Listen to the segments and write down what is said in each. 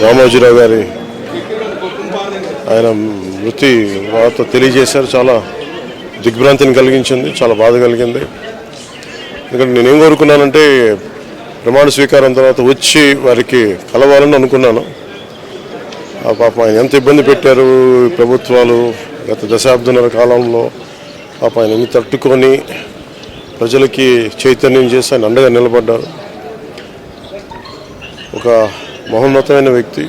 రామోజీరావు గారి ఆయన మృతి వార్త తెలియజేశారు. చాలా దిగ్భ్రాంతిని కలిగించింది, చాలా బాధ కలిగింది. ఎందుకంటే నేనేం కోరుకున్నానంటే ప్రమాణ స్వీకారం తర్వాత వచ్చి వారికి కలవాలని అనుకున్నాను. ఆ పాపం ఆయన ఎంత ఇబ్బంది పెట్టారు ప్రభుత్వాలు గత దశాబ్దన్నర కాలంలో. పాపం ఆయన ఎన్ని తట్టుకొని ప్రజలకి చైతన్యం చేసి ఆయన అండగా నిలబడ్డారు. ఒక మహోన్నతమైన వ్యక్తి.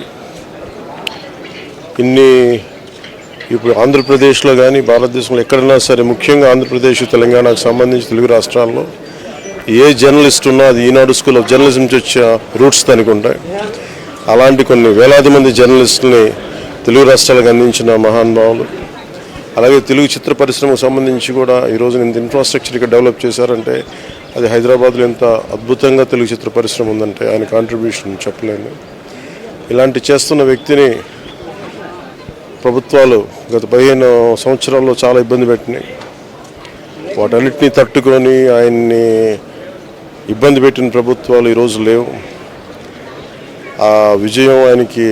ఇప్పుడు ఆంధ్రప్రదేశ్లో కానీ భారతదేశంలో ఎక్కడైనా సరే, ముఖ్యంగా ఆంధ్రప్రదేశ్ తెలంగాణకు సంబంధించి తెలుగు రాష్ట్రాల్లో ఏ జర్నలిస్ట్ ఉన్నా అది ఈనాడు స్కూల్ ఆఫ్ జర్నలిజం నుంచి వచ్చే రూట్స్ దానికి ఉంటాయి. అలాంటి కొన్ని వేలాది మంది జర్నలిస్టులని తెలుగు రాష్ట్రాలకు అందించిన మహానుభావులు. అలాగే తెలుగు చిత్ర పరిశ్రమకు సంబంధించి కూడా ఈరోజు ఇంత ఇన్ఫ్రాస్ట్రక్చర్ ఇక్కడ డెవలప్ చేశారంటే అది హైదరాబాద్లో ఎంత అద్భుతంగా తెలుగు చిత్ర పరిశ్రమ ఉందంటే ఆయన కాంట్రిబ్యూషన్ చెప్పలేను. ఇలాంటి చేస్తున్న వ్యక్తిని ప్రభుత్వాలు గత 15 సంవత్సరాల్లో చాలా ఇబ్బంది పెట్టినాయి. వాటన్నిటినీ తట్టుకొని ఆయన్ని ఇబ్బంది పెట్టిన ప్రభుత్వాలు ఈరోజు లేవు. ఆ విజయం ఆయనకి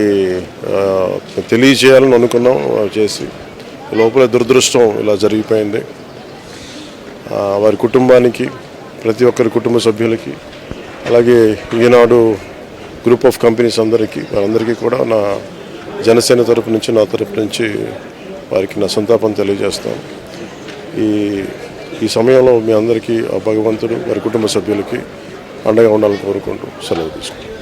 తెలియజేయాలని అనుకున్నాం, చేసి లోపల దురదృష్టం ఇలా జరిగిపోయింది. వారి కుటుంబానికి, ప్రతి ఒక్కరి కుటుంబ సభ్యులకి, అలాగే ఈనాడు గ్రూప్ ఆఫ్ కంపెనీస్ వారందరికీ కూడా నా జనసేన తరపు నుంచి, నా తరపు నుంచి వారికి నా సంతాపం తెలియజేస్తాను. ఈ సమయంలో మీ అందరికీ ఆ భగవంతుడు వారి కుటుంబ సభ్యులకి అండగా ఉండాలని కోరుకుంటూ సెలవు తీసుకుంటాను.